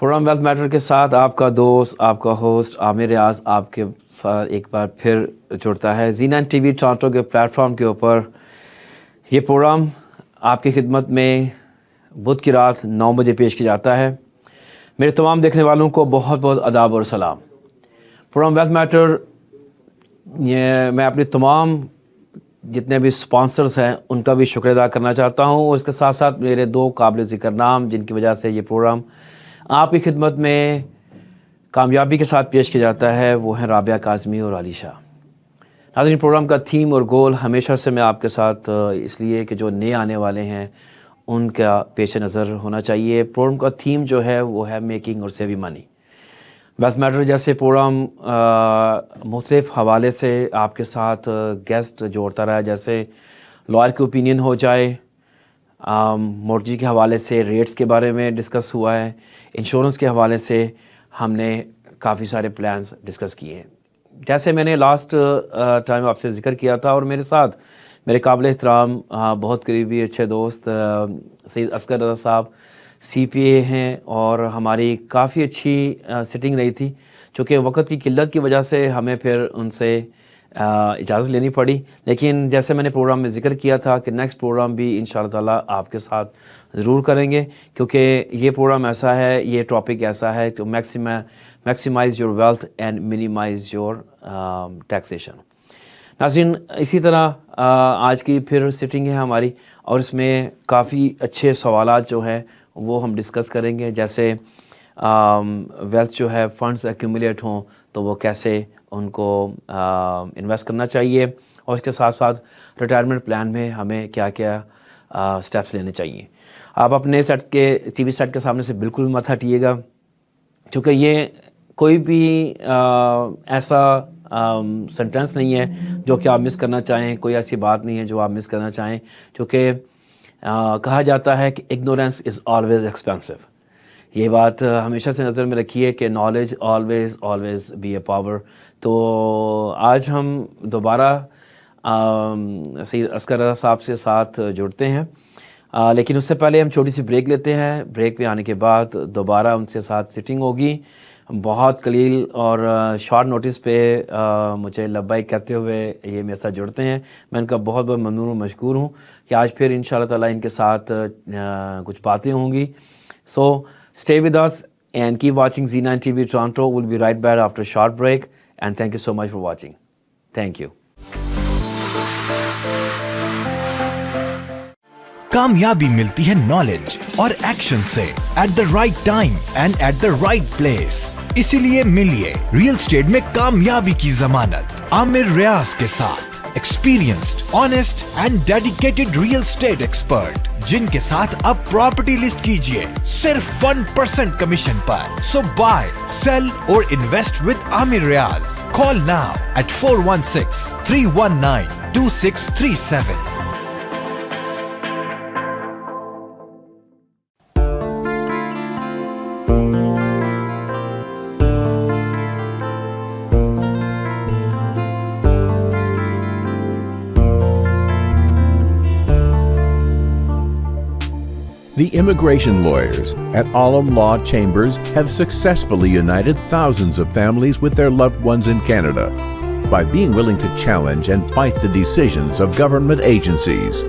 Programme wealth matter के साथ आपका दोस्त, आपका होस्ट आमिर रियाज आपके साथ एक बार फिर जुड़ता है ज़ी9 टीवी टोरंटो के प्लेटफॉर्म के ऊपर। ये प्रोग्राम आपकी खिदमत में बुध की रात 9 बजे पेश किया जाता है। मेरे तमाम देखने वालों को बहुत बहुत आदाब और सलाम। प्रोग्राम वेल्थ मैटर ये मैं अपने तमाम जितने भी स्पॉन्सर्स हैं उनका भी शुक्र अदा करना चाहता हूँ। और इसके साथ साथ मेरे दो काबिल ज़िक्र नाम जिनकी वजह से ये प्रोग्राम आपकी खिदमत में कामयाबी के साथ पेश किया जाता है, वो हैं राबिया काज़मी और अली शाह। नाज़रीन, प्रोग्राम का थीम और गोल हमेशा से मैं आपके साथ इसलिए कि जो नए आने वाले हैं उनका पेश नज़र होना चाहिए। प्रोग्राम का थीम जो है वो है मेकिंग और सेविंग मनी। वेल्थ मैटर जैसे प्रोग्राम मुख्तलिफ़ हवाले से आपके साथ गेस्ट जोड़ता रहा, जैसे लॉयर की ओपिनियन हो जाए, मोर्जी के हवाले से रेट्स के बारे में डिस्कस हुआ है, इंश्योरेंस के हवाले से हमने काफ़ी सारे प्लान्स डिस्कस किए हैं। जैसे मैंने लास्ट टाइम आपसे ज़िक्र किया था, और मेरे साथ मेरे काबिल एहतराम बहुत करीबी अच्छे दोस्त सैयद असगर रज़ा साहब CPA हैं, और हमारी काफ़ी अच्छी सिटिंग रही थी। चूँकि वक्त की किल्लत की वजह से हमें फिर उनसे इजाज़त लेनी पड़ी, लेकिन जैसे मैंने प्रोग्राम में ज़िक्र किया था कि नेक्स्ट प्रोग्राम भी इंशाअल्लाह ताला आपके साथ ज़रूर करेंगे, क्योंकि ये प्रोग्राम ऐसा है, ये टॉपिक ऐसा है कि maximise your wealth and minimise your taxation. नाज़रीन, इसी तरह आज की फिर सिटिंग है हमारी, और इसमें काफ़ी अच्छे सवालात जो हैं वो हम डिस्कस करेंगे। जैसे वेल्थ जो है फ़ंड्स एक्यूमुलेट हों तो वो कैसे उनको इन्वेस्ट करना चाहिए, और इसके साथ साथ रिटायरमेंट प्लान में हमें क्या क्या स्टेप्स लेने चाहिए। आप अपने टीवी सेट के सामने से बिल्कुल मत हटिएगा, क्योंकि ये कोई भी ऐसा सेंटेंस नहीं है जो कि आप मिस करना चाहें, कोई ऐसी बात नहीं है जो आप मिस करना चाहें, क्योंकि कहा जाता है कि इग्नोरेंस इज़ ऑलवेज़ एक्सपेंसिव। ये बात हमेशा से नज़र में रखिए कि नॉलेज ऑलवेज़ बी ए पावर। तो आज हम दोबारा सैयद असगर रज़ा साहब से साथ जुड़ते हैं, लेकिन उससे पहले हम छोटी सी ब्रेक लेते हैं। ब्रेक पे आने के बाद दोबारा उनसे साथ सिटिंग होगी। बहुत कलील और शॉर्ट नोटिस पे मुझे लब्बाइक कहते हुए ये मेरे साथ जुड़ते हैं। मैं इनका बहुत बहुत ममनून और मशकूर हूँ कि आज फिर इंशाअल्लाह ताला इनके साथ कुछ बातें होंगी। सो stay with us and keep watching Z9 TV Toronto. We'll be right back after a short break, and thank you so much for watching. Thank you. कामयाबी मिलती है नॉलेज और एक्शन से at the right time and at the right place. इसीलिए मिलिए real estate में कामयाबी की जमानत आमिर रियाज के साथ, experienced, honest and dedicated real estate expert, जिनके साथ अब प्रॉपर्टी लिस्ट कीजिए सिर्फ 1% कमीशन पर। सो बाय, सेल और invest with Aamir Riaz. Call now at 416-319-2637। The immigration lawyers at Alam Law Chambers have successfully united thousands of families with their loved ones in Canada by being willing to challenge and fight the decisions of government agencies.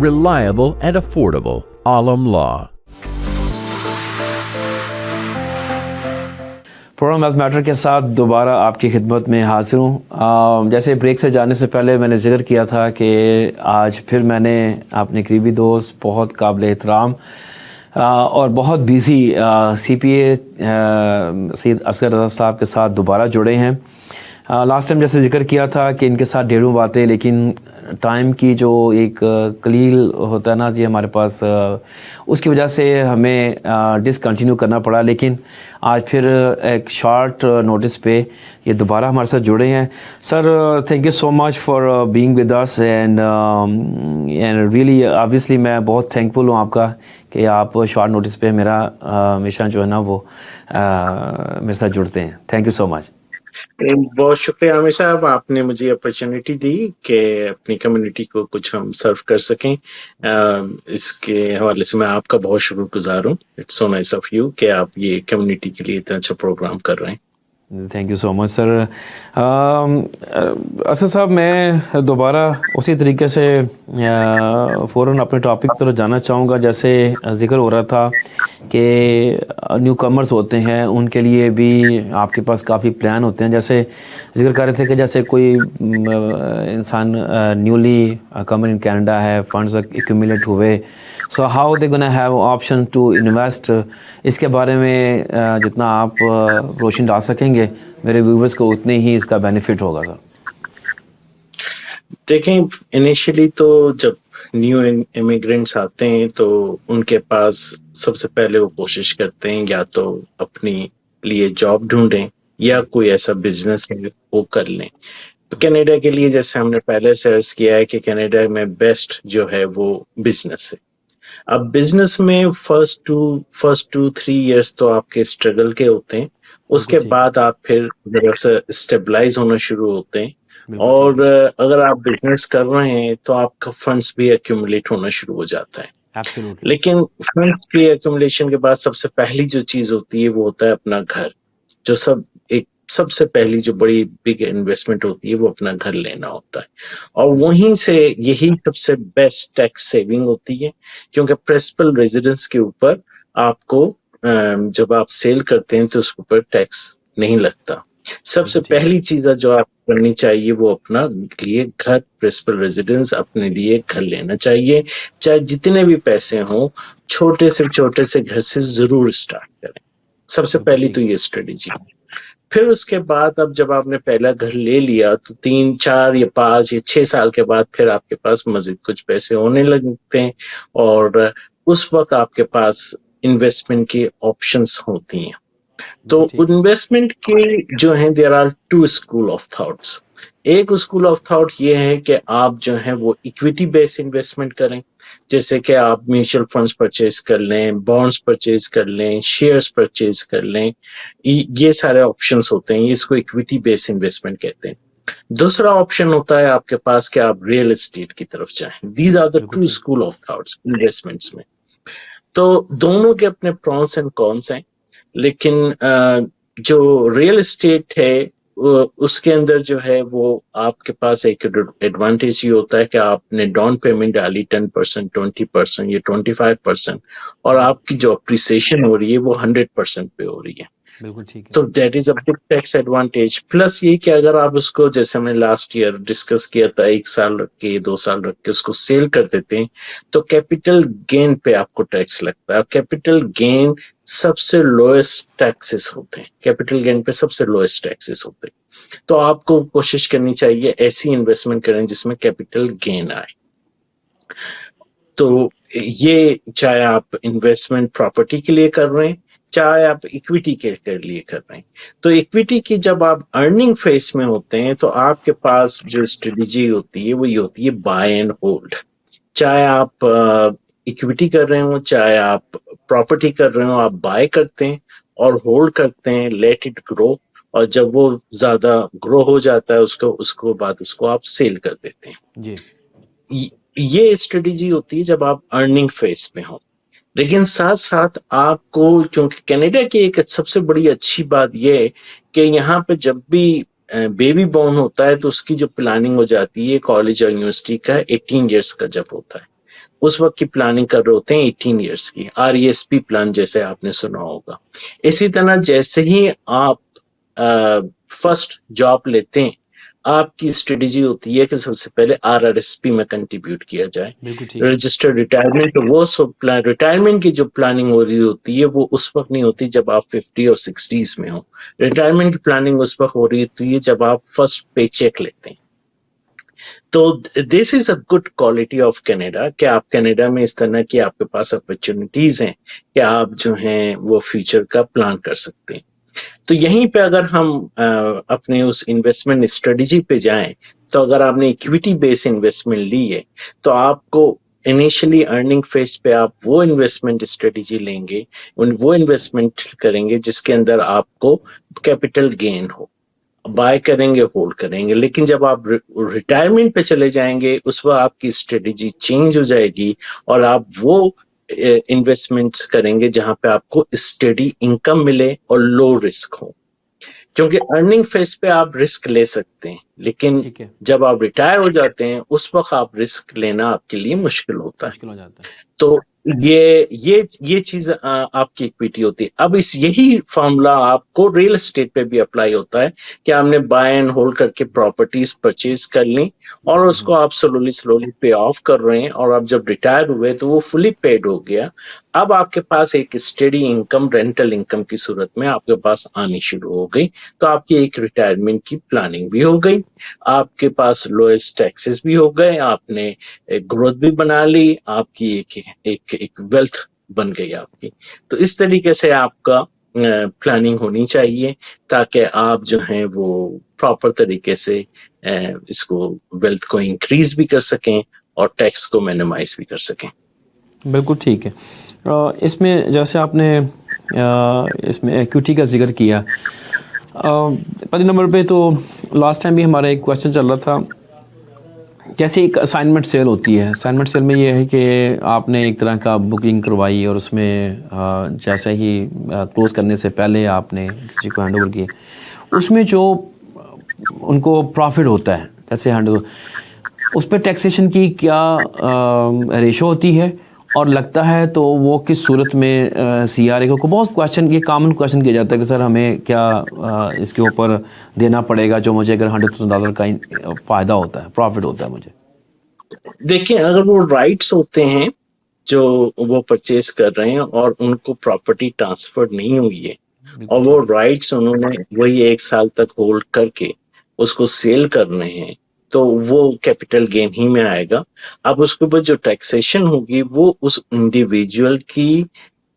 Reliable and affordable Alam Law. Programme wealth matter के साथ दोबारा आपकी खिदमत में हाजिर हूँ। जैसे break से जाने से पहले मैंने जिक्र किया था कि आज फिर मैंने अपने करीबी दोस्त, बहुत काबिल एहतराम और बहुत बिज़ी CPA सैयद असगर रज़ा साहब के साथ दोबारा जुड़े हैं। लास्ट टाइम जैसे जिक्र किया था कि इनके साथ ढेरों बातें, लेकिन टाइम की जो एक कलील होता है ना जी हमारे पास, उसकी वजह से हमें डिसकंटिन्यू करना पड़ा। लेकिन आज फिर एक शॉर्ट नोटिस पे ये दोबारा हमारे साथ जुड़े हैं। Sir, thank you so much for being with us and really obviously मैं बहुत थैंकफुल हूँ आपका कि आप शॉर्ट नोटिस पे मेरा हमेशा जो है ना वो मेरे साथ जुड़ते हैं। Thank you so much. बहुत शुक्रिया आमिर साहब, आपने मुझे अपॉर्चुनिटी दी कि अपनी कम्युनिटी को कुछ हम सर्व कर सकें। इसके हवाले से मैं आपका बहुत शुक्रगुजार हूँ। It's so nice of you कि आप ये कम्युनिटी के लिए इतना अच्छा प्रोग्राम कर रहे हैं। Thank you so much sir. Asad साहब, मैं दोबारा उसी तरीके से फ़ौरन अपने टॉपिक पर जाना चाहूँगा। जैसे जिक्र हो रहा था कि न्यू कमर्स होते हैं, उनके लिए भी आपके पास काफ़ी प्लान होते हैं। जैसे जिक्र कर रहे थे कि जैसे कोई इंसान न्यूली कमर इन कनाडा है, फंड्स एक्यूमुलेट हुए, so how they gonna have option to invest. इसके बारे में जितना आप रोशनी डाल सकेंगे मेरे व्यूवर्स को, उतने ही इसका बेनिफिट होगा सर। देखें, इनिशियली तो जब न्यू इमिग्रेंट्स आते हैं तो उनके पास सबसे पहले वो कोशिश करते हैं या तो अपनी लिए जॉब ढूंढें या कोई ऐसा बिजनेस है वो कर लें। तो कनाडा के लिए जैसे हमने पहले से अर्ज किया है कि कनाडा में बेस्ट जो है वो बिजनेस है। अब बिजनेस में फर्स्ट टू 3 इयर्स तो आपके स्ट्रगल के होते हैं, उसके बाद आप फिर जरा सा स्टेबलाइज होना शुरू होते हैं। और अगर आप बिजनेस कर रहे हैं तो आपका फंड्स भी एक्यूमुलेट होना शुरू हो जाता है। Absolutely. लेकिन फंड्स की एक्यूमुलेशन के बाद सबसे पहली जो चीज होती है वो होता है अपना घर। जो सबसे पहली जो बड़ी बिग इन्वेस्टमेंट होती है वो अपना घर लेना होता है, और वहीं से यही सबसे बेस्ट टैक्स सेविंग होती है, क्योंकि प्रिंसिपल रेजिडेंस के ऊपर आपको जब आप सेल करते हैं तो उसके ऊपर टैक्स नहीं लगता। सबसे पहली चीज जो आप करनी चाहिए वो अपना लिए घर, प्रिंसिपल रेजिडेंस, अपने लिए घर लेना चाहिए। चाहे जितने भी पैसे हों, छोटे से घर से जरूर स्टार्ट करें। सबसे पहली तो ये स्ट्रेटेजी है। फिर उसके बाद अब जब आपने पहला घर ले लिया तो 3, 4 या 5 या 6 साल के बाद फिर आपके पास मजीद कुछ पैसे होने लगते हैं, और उस वक्त आपके पास इन्वेस्टमेंट की ऑप्शंस होती हैं। तो इन्वेस्टमेंट के जो हैं, there are 2 school of thoughts. एक स्कूल ऑफ थॉट ये है कि आप जो है वो इक्विटी बेस्ड इन्वेस्टमेंट करें, जैसे कि आप म्यूचुअल फंड्स परचेज कर लें, बॉन्ड्स परचेज कर लें, शेयर्स परचेज कर लें। ये सारे ऑप्शंस होते हैं, इसको इक्विटी बेस्ड इन्वेस्टमेंट कहते हैं। दूसरा ऑप्शन होता है आपके पास कि आप रियल एस्टेट की तरफ जाएं। These are the 2 school of thoughts investments में। तो दोनों के अपने प्रॉन्स एंड कॉन्स हैं, लेकिन जो रियल एस्टेट है उसके अंदर जो है वो आपके पास एक एडवांटेज ये होता है कि आपने डाउन पेमेंट डाली 10%, 20% या 25%, और आपकी जो अप्रिसिएशन हो रही है वो 100% पे हो रही है। बिल्कुल ठीक है। तो that is a big tax advantage. Plus ये कि अगर आप उसको, जैसे हमने लास्ट ईयर डिस्कस किया था, 1 साल रख के 2 साल रख के उसको सेल कर देते हैं तो कैपिटल गेन पे आपको टैक्स लगता है। कैपिटल गेन सबसे लोएस्ट टैक्सेस होते हैं, कैपिटल गेन पे सबसे लोएस्ट टैक्सेस होते हैं। तो आपको कोशिश करनी चाहिए ऐसी इन्वेस्टमेंट करें जिसमें कैपिटल गेन आए। तो ये चाहे आप इन्वेस्टमेंट प्रॉपर्टी के लिए कर रहे हैं, चाहे आप इक्विटी के लिए कर रहे हैं। तो इक्विटी की जब आप अर्निंग फेस में होते हैं तो आपके पास जो स्ट्रेटेजी होती है वो ये होती है बाय एंड होल्ड। चाहे आप इक्विटी कर रहे हो, चाहे आप प्रॉपर्टी कर रहे हो, आप बाय करते हैं और होल्ड करते हैं, लेट इट ग्रो, और जब वो ज्यादा ग्रो हो जाता है उसको बाद उसको आप सेल कर देते हैं जी। ये स्ट्रेटेजी होती है जब आप अर्निंग फेस में हो। लेकिन साथ साथ आपको, क्योंकि कनाडा की एक सबसे बड़ी अच्छी बात यह है कि यहाँ पे जब भी बेबी बॉर्न होता है तो उसकी जो प्लानिंग हो जाती है कॉलेज और यूनिवर्सिटी का 18 इयर्स का जब होता है, उस वक्त की प्लानिंग कर रहे होते हैं 18 इयर्स की, RESP प्लान जैसे आपने सुना होगा। इसी तरह जैसे ही आप फर्स्ट जॉब लेते हैं, आपकी स्ट्रेटेजी होती है कि सबसे पहले RRSP में कंट्रीब्यूट किया जाए, रजिस्टर्ड रिटायरमेंट। वो सब रिटायरमेंट की जो प्लानिंग हो रही होती है वो उस वक्त नहीं होती जब आप 50 और 60s में हो। रिटायरमेंट की प्लानिंग उस वक्त हो रही होती है जब आप फर्स्ट पे चेक लेते हैं। तो this is a good quality of Canada कि आप कनाडा में इस तरह की आपके पास अपॉर्चुनिटीज हैं कि आप जो हैं वो फ्यूचर का प्लान कर सकते हैं। तो यहीं पे अगर हम अपने उस इन्वेस्टमेंट स्ट्रेटेजी पे जाएं, तो अगर आपने इक्विटी बेस्ड इन्वेस्टमेंट ली है तो आपको इनिशियली अर्निंग फेज पे आप वो इन्वेस्टमेंट स्ट्रेटेजी लेंगे, वो इन्वेस्टमेंट करेंगे जिसके अंदर आपको कैपिटल गेन हो। बाय करेंगे, होल्ड करेंगे। लेकिन जब आप रिटायरमेंट पे चले जाएंगे, उस वक्त आपकी स्ट्रेटेजी चेंज हो जाएगी और आप वो इन्वेस्टमेंट्स करेंगे जहां पे आपको स्टेडी इनकम मिले और लो रिस्क हो। क्योंकि अर्निंग फेज पे आप रिस्क ले सकते हैं, लेकिन ठीक है, जब आप रिटायर हो जाते हैं उस वक्त आप रिस्क लेना आपके लिए मुश्किल होता है। मुश्किल हो जाता है। तो ये चीज आपकी इक्विटी होती है। अब यही फॉर्मूला आपको रियल एस्टेट पे भी अप्लाई होता है कि आपने बाय एंड होल्ड करके प्रॉपर्टीज परचेज कर ली और उसको आप स्लोली पे ऑफ कर रहे हैं, और अब जब रिटायर हुए तो वो फुली पेड हो गया। अब आपके पास एक स्टेडी इनकम, रेंटल इनकम की सूरत में आपके पास आनी शुरू हो गई। तो आपकी एक रिटायरमेंट की प्लानिंग भी हो गई, आपके पास लोएस्ट टैक्सेस भी हो गए, आपने ग्रोथ भी बना ली, आपकी एक वेल्थ बन गई आपकी। तो इस तरीके से आपका प्लानिंग होनी चाहिए ताकि आप जो है वो प्रॉपर तरीके से इसको वेल्थ को इंक्रीज भी कर सकें और टैक्स को मिनिमाइज भी कर सकें। बिल्कुल ठीक है। इसमें जैसे आपने इसमें इक्विटी का जिक्र किया, पहले नंबर पे तो लास्ट टाइम भी हमारा एक क्वेश्चन चल रहा था, जैसे एक असाइनमेंट सेल होती है। असाइनमेंट सेल में ये है कि आपने एक तरह का बुकिंग करवाई और उसमें जैसे ही क्लोज करने से पहले आपने किसी को हैंड ओवर किए, उसमें जो उनको प्रॉफिट होता है जैसे हैंड ओवर, उस पर टैक्सेशन की क्या रेशो होती है और लगता है तो वो किस सूरत में CRA को बहुत क्वेश्चन, ये कॉमन क्वेश्चन किया जाता है कि सर हमें क्या इसके ऊपर देना पड़ेगा जो मुझे अगर $100,000 का फ़ायदा होता है, प्रॉफिट होता है मुझे। देखिए, अगर वो राइट्स होते हैं जो वो परचेज कर रहे हैं और उनको प्रॉपर्टी ट्रांसफर नहीं हुई है और वो राइट्स उन्होंने वही 1 साल तक होल्ड करके उसको सेल कर रहे हैं, तो वो कैपिटल गेन ही में आएगा। अब उसके ऊपर जो टैक्सेशन होगी वो उस इंडिविजुअल की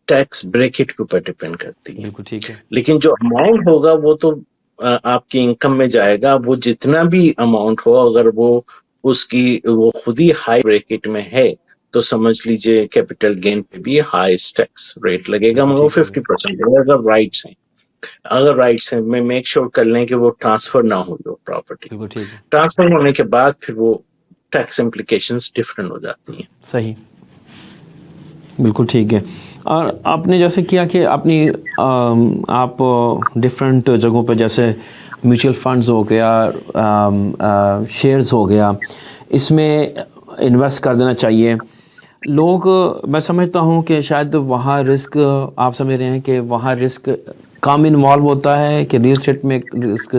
टैक्स ब्रैकेट के ऊपर डिपेंड करती है। बिल्कुल ठीक है। लेकिन जो अमाउंट होगा वो तो आपकी इनकम में जाएगा। वो जितना भी अमाउंट हो, अगर वो खुद ही हाई ब्रैकेट में है तो समझ लीजिए कैपिटल गेन पे भी हाईएस्ट टैक्स रेट लगेगा, मगर वो 50% अगर राइट्स हैं। अगर राइट्स हैं, मैं मेक श्योर कर लें कि वो ट्रांसफर ना हो जो प्रॉपर्टी। बिल्कुल ठीक है। ट्रांसफर होने के बाद फिर वो टैक्स इम्प्लीकेशंस डिफरेंट हो जाती हैं। सही, बिल्कुल ठीक है। और आपने जैसे किया कि अपनी आप डिफरेंट जगहों पे जैसे म्यूचुअल फंड्स हो गया, शेयर्स हो गया, इसमें इन्वेस्ट कर देना चाहिए। लोग, मैं समझता हूँ कि शायद वहाँ रिस्क, आप समझ रहे हैं कि वहाँ रिस्क कम इन्वॉल्व होता है कि रियल एस्टेट में रिस्क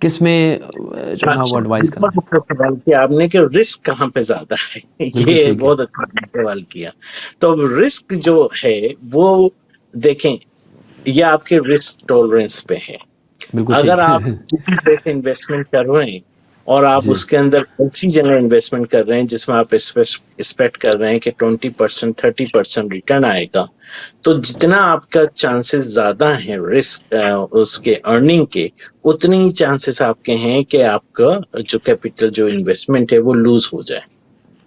किस में जो है वो एडवाइस करना है? सवाल किया आपने कि रिस्क कहाँ पे ज्यादा है, ये बहुत अच्छा सवाल किया। तो रिस्क जो है वो देखें, ये आपके रिस्क टॉलरेंस पे है। अगर आप किसी इन्वेस्टमेंट कर रहे हैं और आप उसके अंदर ऐसी जगह इन्वेस्टमेंट कर रहे हैं जिसमें आप एक्सपेक्ट कर रहे हैं कि 20% 30% रिटर्न आएगा, तो जितना आपका चांसेस ज्यादा है रिस्क उसके अर्निंग के, उतने ही चांसेस आपके हैं कि आपका जो कैपिटल जो इन्वेस्टमेंट है वो लूज हो जाए।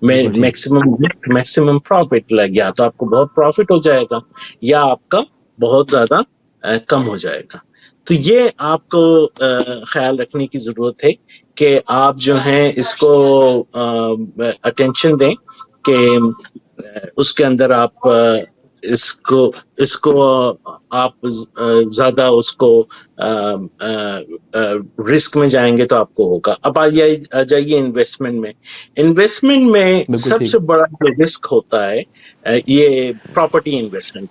मैक्सिमम प्रॉफिट लग गया तो आपको बहुत प्रॉफिट हो जाएगा या आपका बहुत ज्यादा कम हो जाएगा। तो ये आपको ख्याल रखने की जरूरत है कि आप जो है इसको अटेंशन दें कि उसके अंदर आप इसको आप ज्यादा उसको रिस्क में जाएंगे तो आपको होगा। अब आ जाइए इन्वेस्टमेंट में सबसे बड़ा जो रिस्क होता है ये प्रॉपर्टी इन्वेस्टमेंट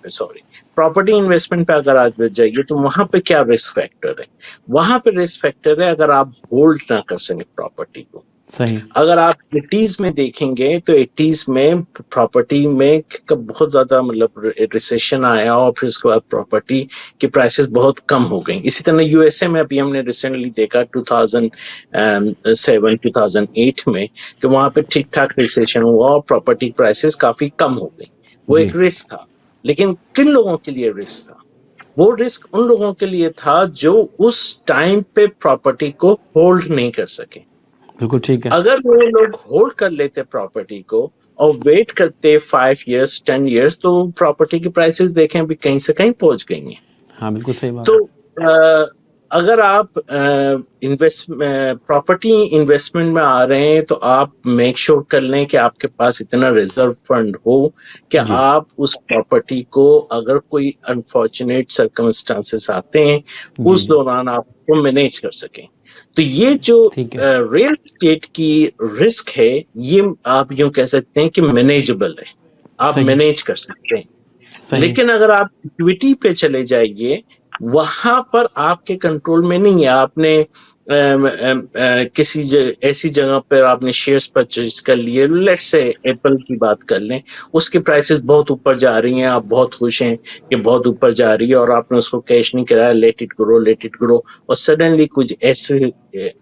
पे अगर आज बच जाइए तो वहां पे क्या रिस्क फैक्टर है? वहां पे रिस्क फैक्टर है अगर आप होल्ड ना कर सके प्रॉपर्टी को। सही। अगर आप 80s में देखेंगे तो 80s में प्रॉपर्टी में बहुत ज्यादा मतलब रिसेशन आया और फिर उसके बाद प्रॉपर्टी की प्राइसेस बहुत कम हो गई। इसी तरह यूएसए में अभी हमने रिसेंटली देखा 2007-2008 में कि वहां पे ठीक ठाक रिसेशन हुआ और प्रॉपर्टी प्राइसेस काफी कम हो गई। वो एक रिस्क था, लेकिन किन लोगों के लिए रिस्क था? वो रिस्क उन लोगों के लिए था जो उस टाइम पे प्रॉपर्टी को होल्ड नहीं कर सके। बिल्कुल ठीक है। अगर वो लोग होल्ड कर लेते प्रॉपर्टी को और वेट करते 5 years 10 years, तो प्रॉपर्टी की प्राइसेस देखें अभी कहीं से कहीं पहुंच गई हैं। हाँ, बिल्कुल सही बात। तो अगर आप प्रॉपर्टी इन्वेस्टमेंट में आ रहे हैं तो आप मेक श्योर कर लें कि आपके पास इतना रिजर्व फंड हो कि जी। आप उस प्रॉपर्टी को, अगर कोई अनफॉर्चुनेट सर्कमस्टांसेस आते हैं, जी, उस जी। दौरान आप उसको मैनेज कर सकें। तो ये जो ठीक है। रियल एस्टेट की रिस्क है, ये आप यूं कह सकते हैं कि मैनेजेबल है, आप सही, मैनेज कर सकते हैं। सही। लेकिन अगर आप इक्विटी पे चले जाइए, वहां पर आपके कंट्रोल में नहीं है। आपने किसी ऐसी जगह पर आपने शेयर्स परचेज कर लिए, लेट्स से एप्पल की बात कर लें, उसकी प्राइसेस बहुत ऊपर जा रही हैं, आप बहुत खुश हैं कि बहुत ऊपर जा रही है और आपने उसको कैश नहीं कराया, लेट इट ग्रो, और सडनली कुछ ऐसे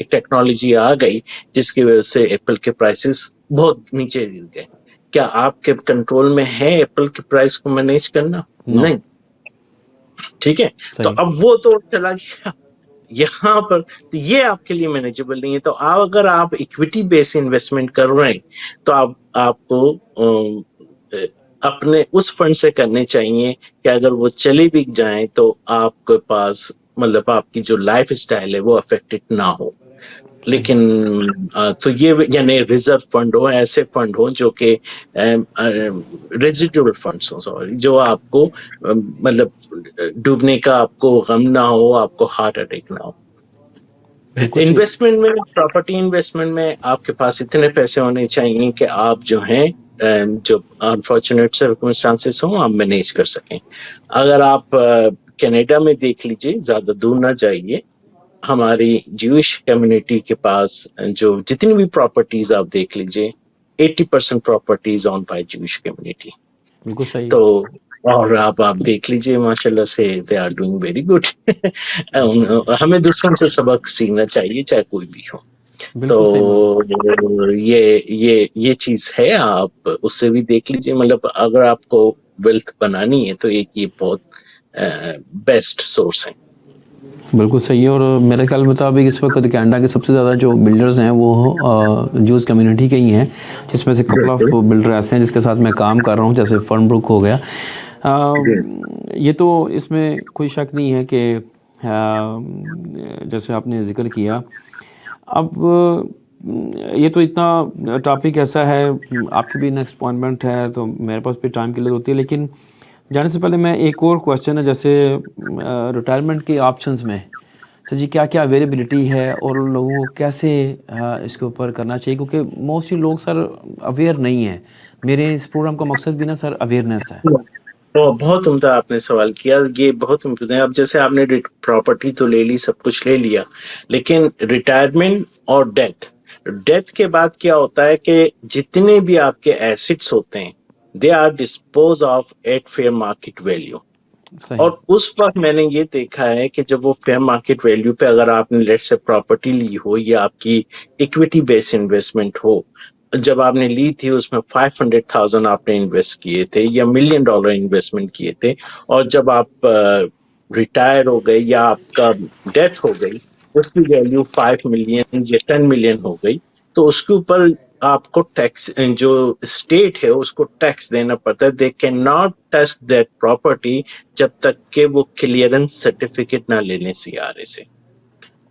टेक्नोलॉजी आ गई जिसकी वजह से एप्पल के प्राइसेस बहुत नीचे गिर गए। क्या आपके कंट्रोल में है एप्पल के प्राइस को मैनेज करना? नो। नहीं। ठीक है, तो सही। अब वो तो चला गया यहाँ पर, तो ये आपके लिए मैनेजेबल नहीं है। तो आप, अगर आप इक्विटी बेस्ड इन्वेस्टमेंट कर रहे हैं, तो आपको अपने उस फंड से करने चाहिए कि अगर वो चले भी जाएं तो आपके पास, मतलब आपकी जो लाइफ स्टाइल है वो अफेक्टेड ना हो। लेकिन तो ये यानी रिजर्व फंड हो, ऐसे फंड हो जो कि रेजिडुअल फंड्स हो, सॉरी, जो आपको मतलब डूबने का आपको गम ना हो, आपको हार्ट अटैक ना हो। बिल्कुल ठीक। इन्वेस्टमेंट में, प्रॉपर्टी इन्वेस्टमेंट में आपके पास इतने पैसे होने चाहिए कि आप जो हैं जो अनफॉर्चुनेट सर्कमस्टांसेस हो, आप मैनेज कर सकें। अगर आप कनाडा में देख लीजिए, ज्यादा दूर ना जाइए, हमारी ज्यूइश कम्युनिटी के पास जो जितनी भी प्रॉपर्टीज आप देख लीजिए, 80% properties own by Jewish community. बिल्कुल सही है। तो और आप देख लीजिए, माशाल्लाह से they are doing very good. हमें दूसरों से सबक सीखना चाहिए, चाहे कोई भी हो। बिल्कुल सही बात। तो ये चीज है, आप उससे भी देख लीजिए। मतलब अगर आपको वेल्थ बनानी है तो एक ये बहुत बेस्ट सोर्स है। बिल्कुल सही है। और मेरे ख्याल मुताबिक इस वक्त कनाडा के सबसे ज़्यादा जो बिल्डर्स हैं वो जूस कम्युनिटी के ही हैं, जिसमें से कपल ऑफ बिल्डर ऐसे हैं जिसके साथ मैं काम कर रहा हूँ, जैसे फर्नब्रुक हो गया। ये तो इसमें कोई शक नहीं है कि जैसे आपने जिक्र किया, अब ये तो इतना टॉपिक ऐसा है, आपकी भी नेक्स्ट अपॉइंटमेंट है तो मेरे पास भी टाइम के लिए होती है, लेकिन जाने से पहले मैं एक और क्वेश्चन है, जैसे रिटायरमेंट के ऑप्शंस में सर जी क्या क्या अवेलेबिलिटी है और उन लोगों को कैसे इसके ऊपर करना चाहिए, क्योंकि मोस्टली लोग सर अवेयर नहीं है। मेरे इस प्रोग्राम का मकसद भी ना सर अवेयरनेस है। तो बहुत उम्दा आपने सवाल किया, ये बहुत इम्पोर्टेंट है। अब जैसे आपने प्रॉपर्टी तो ले ली, सब कुछ ले लिया, लेकिन रिटायरमेंट और डेथ के बाद क्या होता है कि जितने भी आपके एसेट्स होते हैं, they are dispose of at fair market value. और उस वक्त मैंने ये देखा है कि जब वो फेयर मार्केट वैल्यू पे, अगर आपने लेट्स से प्रॉपर्टी ली हो या आपकी इक्विटी बेस्ड इन्वेस्टमेंट हो, जब आपने ली थी उसमें 500,000 आपने इन्वेस्ट किए थे या $1 मिलियन इन्वेस्टमेंट किए थे, और जब आप रिटायर हो गए या आपका डेथ हो गई, उसकी वैल्यू 5 मिलियन या 10 मिलियन हो गई, तो उसके ऊपर आपको टैक्स, जो स्टेट है उसको टैक्स देना पड़ता है। They can not touch that property जब तक के वो क्लियरेंस सर्टिफिकेट ना लेने सीआरए से।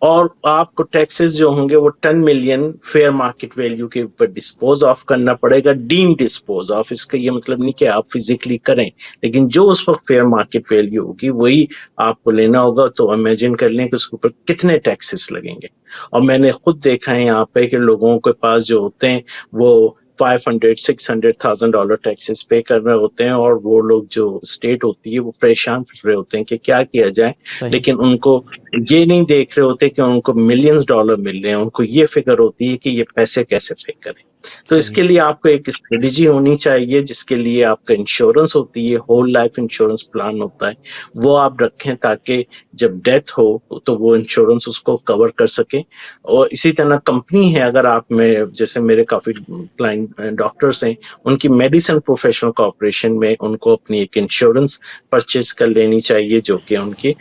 और आपको टैक्सेस जो होंगे वो 10 मिलियन फेयर मार्केट वैल्यू के ऊपर डिस्पोज ऑफ करना पड़ेगा, डीम डिस्पोज ऑफ। इसका ये मतलब नहीं कि आप फिजिकली करें, लेकिन जो उस वक्त फेयर मार्केट वैल्यू होगी वही आपको लेना होगा। तो इमेजिन कर लें कि उसके ऊपर कितने टैक्सेस लगेंगे। और मैंने खुद देखा है यहाँ पे कि लोगों के पास जो होते हैं वो $500,000-600,000 टैक्सेस पे कर रहे होते हैं, और वो लोग, जो स्टेट होती है, वो परेशान फिर रहे होते हैं कि क्या किया जाए, लेकिन उनको ये नहीं देख रहे होते कि उनको मिलियंस डॉलर मिल रहे हैं। उनको ये फिक्र होती है कि ये पैसे कैसे पे करें। तो इसके लिए आपको एक स्ट्रेटेजी होनी चाहिए, जिसके लिए आपका इंश्योरेंस होती है, होल लाइफ इंश्योरेंस प्लान होता है, वो आप रखें ताकि जब डेथ हो तो वो इंश्योरेंस उसको कवर कर सके। और इसी तरह कंपनी है, अगर आप में, जैसे मेरे काफी क्लाइंट डॉक्टर्स हैं, उनकी मेडिसिन प्रोफेशनल कॉर्पोरेशन में उनको अपनी एक इंश्योरेंस परचेज कर लेनी चाहिए जो कि उनकी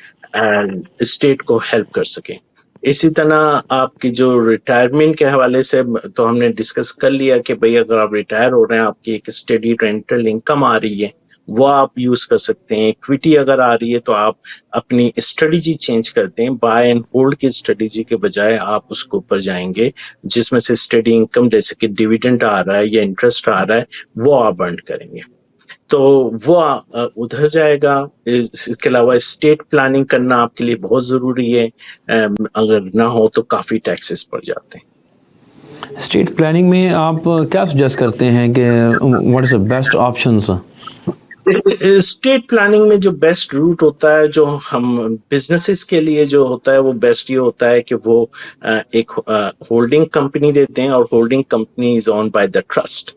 स्टेट को हेल्प कर सके। इसी तरह आपकी जो रिटायरमेंट के हवाले से तो हमने डिस्कस कर लिया कि भाई अगर आप रिटायर हो रहे हैं, आपकी एक स्टेडी रेंटल इनकम आ रही है, वो आप यूज कर सकते हैं। इक्विटी अगर आ रही है तो आप अपनी स्ट्रेटेजी चेंज करते हैं, बाय एंड होल्ड की स्ट्रेटेजी के बजाय आप उसके ऊपर जाएंगे जिसमें से स्टेडी इनकम जैसे कि डिविडेंड आ रहा है या इंटरेस्ट आ रहा है वो आप अर्न करेंगे, तो वो उधर जाएगा। इसके अलावा स्टेट प्लानिंग करना आपके लिए बहुत जरूरी है, अगर ना हो तो काफी टैक्सेस पड़ जाते हैं। स्टेट प्लानिंग में आप क्या सजेस्ट करते हैं कि what is the best options? State planning में जो बेस्ट रूट होता है, जो हम बिजनेसेस के लिए जो होता है वो बेस्ट ये होता है कि वो एक होल्डिंग कंपनी देते हैं, और holding company is on by the trust.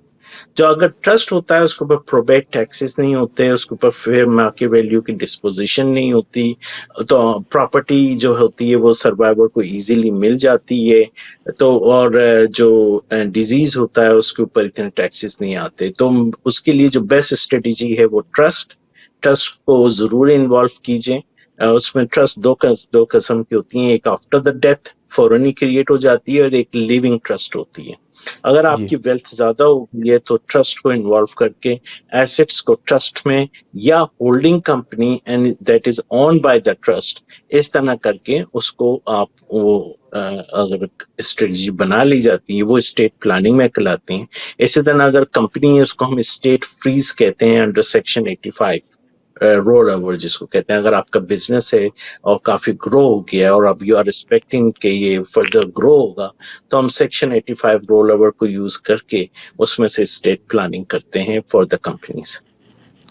जो अगर ट्रस्ट होता है उसके ऊपर प्रोबेट टैक्सेस नहीं होते, उसके ऊपर फेयर मार्केट वैल्यू की डिस्पोजिशन नहीं होती, तो प्रॉपर्टी जो होती है वो सर्वाइवर को इजीली मिल जाती है, तो और जो डिजीज होता है उसके ऊपर इतने टैक्सेस नहीं आते। तो उसके लिए जो बेस्ट स्ट्रेटेजी है वो ट्रस्ट को जरूर इन्वॉल्व कीजिए। उसमें ट्रस्ट दो किस्म की होती हैं, एक आफ्टर द डेथ फौरन ही क्रिएट हो जाती है और एक लिविंग ट्रस्ट होती है। अगर आपकी वेल्थ ज्यादा होगी है तो ट्रस्ट को इन्वॉल्व करके एसेट्स को ट्रस्ट में या holding company and that is on by the trust, इस तरह करके उसको आप वो अगर स्ट्रेटजी बना ली जाती है वो स्टेट प्लानिंग में कहलाते हैं। इसी तरह अगर कंपनी है उसको हम स्टेट फ्रीज कहते हैं अंडर सेक्शन 85 रोल ओवर जिसको कहते हैं। अगर आपका बिजनेस है और काफी ग्रो हो गया और अब यू आर एक्सपेक्टिंग कि ये फर्दर ग्रो होगा, तो हम सेक्शन 85 रोल ओवर को यूज करके उसमें से स्टेट प्लानिंग करते हैं फॉर द कंपनीज।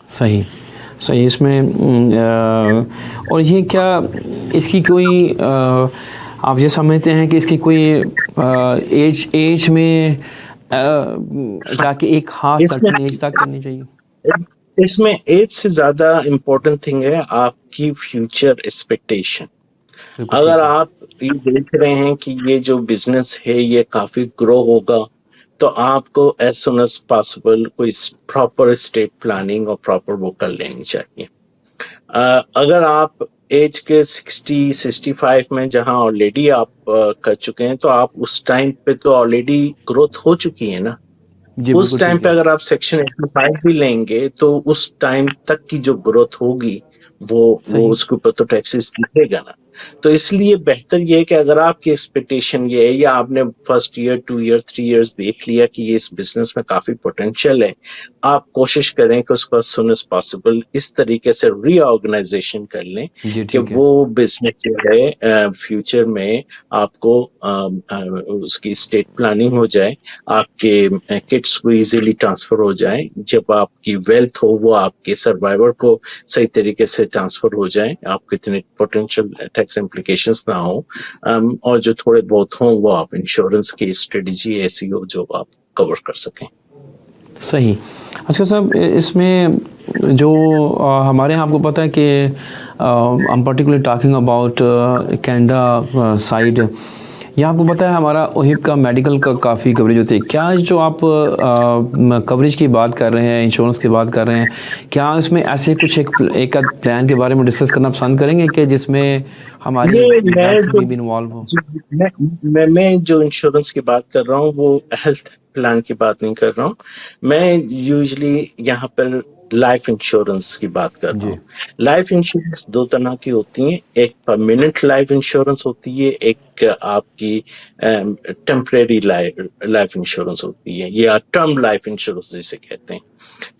सही इसमें और ये क्या इसकी कोई आप ये समझते हैं कि इसकी कोई एज में जाके एक खास सर्टेन एज तक करनी चाहिए? इसमें एज से ज्यादा इम्पोर्टेंट थिंग है आपकी फ्यूचर एक्सपेक्टेशन। अगर आप ये देख रहे हैं कि ये जो बिजनेस है ये काफी ग्रो होगा, तो आपको एज सुन एज पॉसिबल कोई प्रॉपर स्टेट प्लानिंग और प्रॉपर वो कर लेनी चाहिए। अगर आप एज के 60-65 में जहां ऑलरेडी आप कर चुके हैं, तो आप उस टाइम पे तो ऑलरेडी ग्रोथ हो चुकी है ना, उस टाइम पे अगर आप सेक्शन 85 भी लेंगे तो उस टाइम तक की जो ग्रोथ होगी वो उसके ऊपर तो टैक्सेस दिखेगा ना। तो इसलिए बेहतर ये है कि अगर आपकी एक्सपेक्टेशन ये है या आपने फर्स्ट ईयर 2 ईयर 3 इयर्स देख लिया कि ये इस बिजनेस में काफी पोटेंशियल है, आप कोशिश करें कि उसको as soon as possible इस तरीके से रीऑर्गेनाइजेशन कर लें कि वो बिजनेस जो है फ्यूचर में आपको उसकी स्टेट प्लानिंग हो जाए, आपके किड्स को इजीली ट्रांसफर हो जाए, जब आपकी वेल्थ हो वो आपके सर्वाइवर को सही तरीके से ट्रांसफर हो जाए, आपको इतने पोटेंशियल टैक्स इम्प्लीकेशंस ना हो, और जो थोड़े बहुत हों वो आप इंश्योरेंस की स्ट्रेटजी ऐसी हो जो आप कवर कर सकें। सही। अच्छा साहब, इसमें जो हमारे यहाँ आपको पता है कि हम particular talking about Canada side, यहाँ आपको पता है हमारा ओहिप का मेडिकल का काफ़ी कवरेज होती है। क्या जो आप कवरेज की बात कर रहे हैं, इंश्योरेंस की बात कर रहे हैं, क्या इसमें ऐसे कुछ एक प्लान के बारे में डिस्कस करना पसंद करेंगे कि जिसमें हमारी भी इन्वॉल्व हो? मैं जो इंश्योरेंस की बात कर रहा हूँ वो हेल्थ प्लान की बात नहीं कर रहा हूँ। मैं यूजुअली यहाँ पर लाइफ इंश्योरेंस की बात कर रहा हूँ। लाइफ इंश्योरेंस दो तरह की होती हैं, एक परमानेंट लाइफ इंश्योरेंस होती है, एक आपकी टेम्परेरी लाइफ इंश्योरेंस होती है, या टर्म लाइफ इंश्योरेंस जिसे कहते हैं।